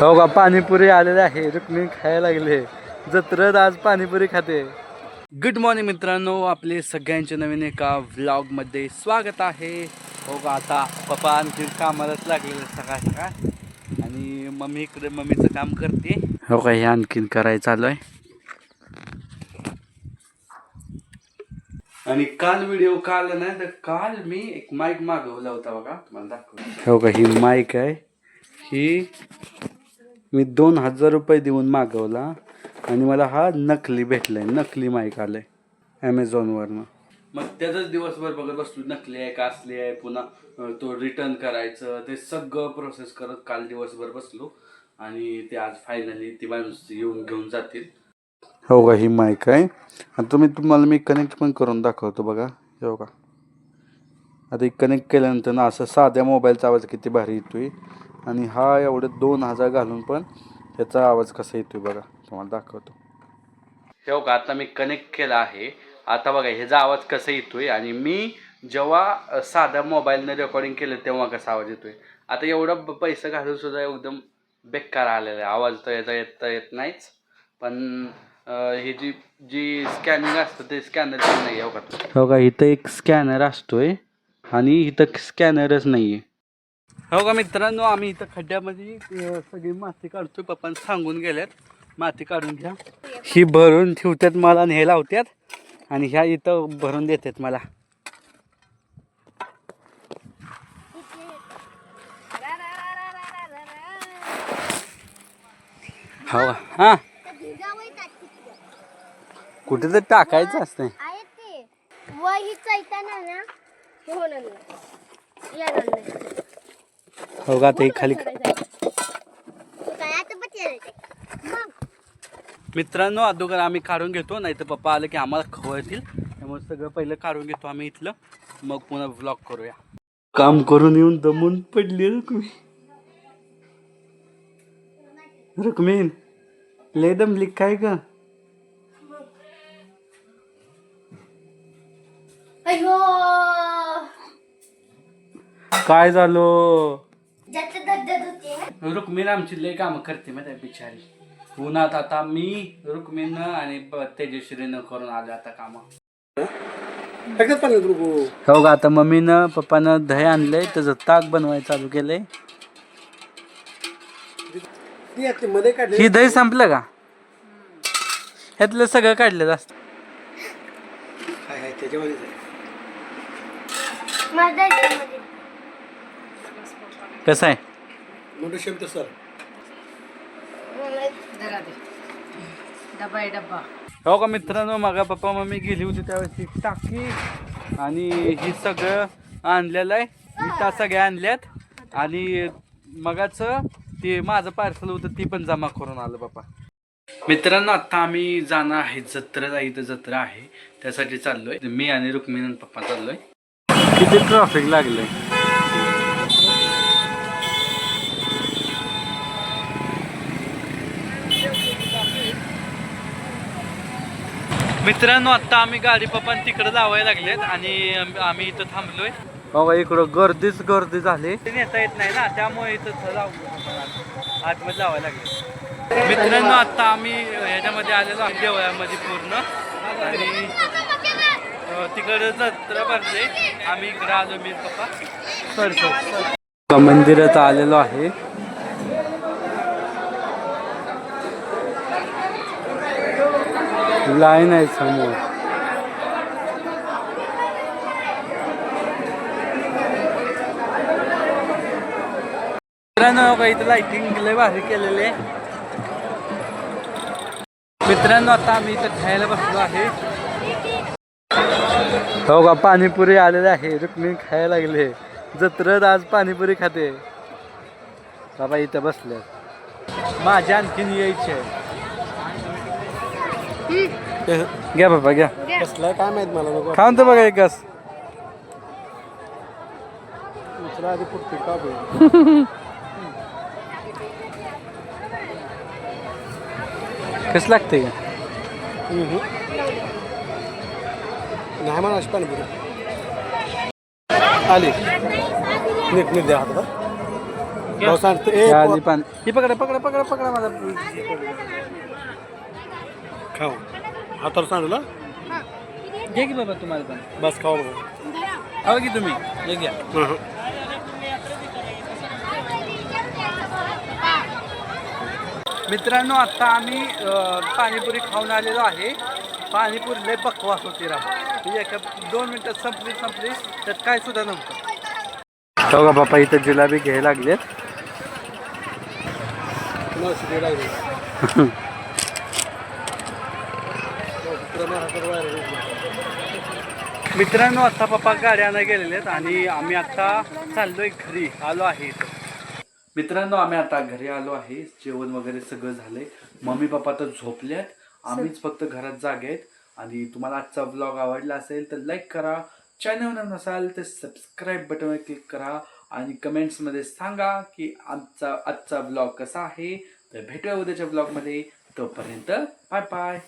हो का पाणीपुरी आलेले आहे. रुक्मिणी खायला लागले. जत्रेत आज पाणीपुरी खाते. गुड मॉर्निंग मित्रांनो, आपले सगळ्यांचे नवीन एका व्लॉगमध्ये स्वागत आहे. हो का आता पप्पा आणखी कामालाच लागलेले सकाळ सकाळ आणि मम्मी इकडे मम्मीचं काम करते. हो का हे आणखीन करायचं चालू आहे. आणि काल व्हिडिओ काल नाही तर काल मी एक माईक मागवला होता बघा, तुम्हाला दाखवतो. हो का ही माईक आहे. ही मी 2000 रुपये देऊन मागवला आणि मला हा नकली भेटलाय. नकली माईक आलाय ॲमेझॉनवरनं. मग त्याचाच दिवसभर बघत बसलो, नकली आहे का असली आहे, पुन्हा तो रिटर्न करायचं ते सगळं प्रोसेस करत काल दिवसभर बसलो आणि ते आज फायनली ती माणूस येऊन घेऊन जातील. हो का ही माईक आहे. आता तुम्हाला मी कनेक्ट पण करून दाखवतो बघा. हो का आता कनेक्ट केल्यानंतर ना असं साध्या मोबाईलचा आवाज किती भारी येतोय आणि हा एवढे 2000 घालून पण ह्याचा आवाज कसा येतोय बघा, तुम्हाला दाखवतो. हो का आता मी कनेक्ट केला आहे. आता बघा ह्याचा आवाज कसा येतोय आणि मी जेव्हा साध्या मोबाईलने रेकॉर्डिंग केलं तेव्हा कसा आवाज येतोय. आता एवढं पैसे घालून सुद्धा एकदम बेकार आलेला आहे आवाज. तर याचा येत नाहीच. पण ही जी स्कॅनिंग असतं ते स्कॅनर पण नाही. हो का इथं एक स्कॅनर असतोय आणि इथं स्कॅनरच नाही आहे. हो का मित्रांनो, आम्ही इथं खड्ड्यामध्ये सगळी माती काढतोय. पप्पांनी सांगून गेल्यात माती काढून घ्या. ही भरून ठेवतात मला आणि हे लावतात आणि ह्या इथं भरून देतात मला. हो हां कुठे तर टाकायचं असतं. हो का ते खाली. मित्रांनो अगोदर आम्ही काढून घेतो, नाही तर पप्पा आलं की आम्हाला खवळतील. त्यामुळे सगळं पहिलं काढून घेतो आम्ही इथलं, मग पुन्हा व्लॉग करूया. काम करून येऊन दमून पडली रुक्मीन लय दमली काय का? काय झालं? रुक्मीन आमची लय काम करते माहिती आहे बिचारी. उन्हात आता मी रुक्मीन आणि तेजश्रीनं करून आलो आता काम. हो का आता मम्मीनं पप्पानं दही आणलंय, त्याचं ताक बनवायला चालू केलंय. ही दही संपलं का? ह्यातलं सगळं काढलं असतं. कसं आहे हो का मित्रांनो, मग पप्पा मम्मी गेली होती त्यावेळेस ही टाकी आणि ही सगळं आणलेलं आहे. इटा सगळ्या आणल्यात आणि मगाच ते माझं पार्सल होतं ती पण जमा करून आलं पप्पा. मित्रांनो आता आम्ही जाणार आहे जत्रेला. इथं जत्रा आहे त्यासाठी चाललोय. मी आणि रुक्मिणी पप्पा चाललोय. किती ट्रॅफिक लागलंय. मित्रांनो आता आम्ही गाडी पप्पा तिकडे लावायला लागलेत आणि आम्ही इथं थांबलोय. बाबा इकडं गर्दीच गर्दी झाली. नेता येत नाही ना, त्यामुळे इथं आतमध्ये लावायला लागले. मित्रांनो आता आम्ही ह्याच्यामध्ये आलेलो आहे देवळामध्ये पूर्ण आणि तिकडे जत्रा भरले. आम्ही इकडे आलो मी पप्पा मंदिरात आलेलो आहे. लाईन आहे समोर. मित्रांनो का इथं लाइटिंग लय भारी केलेली आहे. मित्रांनो आता आम्ही इथं खायला बसलो आहे. हो का पाणीपुरी आलेले आहे. रुक्मिणी खायला लागले. जत्रेत आज पाणीपुरी खाते. बाबा इथं बसले. माझ्या आणखीन यायचे आहे. घ्या बाबा घ्या. कसला काय माहित मला. खाऊन तर बघा एक घास. आधी पुरते का कसं लागते का? नाही म्हणा पाणीपुरी आली. नीट नीट द्या हात. त्या आधी पान ही पकडा पकडा पकडा पकडा माझा खाऊ हातावर सांडलं घे की बाबा तुम्हाला पण बस खाऊ हवं की तुम्ही हे घ्या. मित्रांनो आता आम्ही पाणीपुरी खाऊन आलेलो आहे. पाणीपुरी लय बकवास होती राव. एका 2 मिनिटात संपली त्यात काय सुद्धा नव्हतं. बघा बापा इथं जिलाबी घ्यायला लागलेत. मित्रांनो आता पप्पा गाड्या आणायला गेलेले आहेत आणि आम्ही आता चाललोय घरी आलो आहे इथं. मित्रांनो आम्ही आता घरी आलो आहे. जेवण वगैरे सगळं झालंय. मम्मी पप्पा तर झोपल्यात. आम्हीच फक्त घरात जागे आहेत. आणि तुम्हाला आजचा व्लॉग आवडला असेल तर लाईक करा. चॅनलवर नसाल तर सबस्क्राईब बटनवर क्लिक करा आणि कमेंट्समध्ये सांगा की आजचा व्लॉग कसा आहे. तर भेटूया उद्याच्या व्लॉगमध्ये. तोपर्यंत बाय बाय.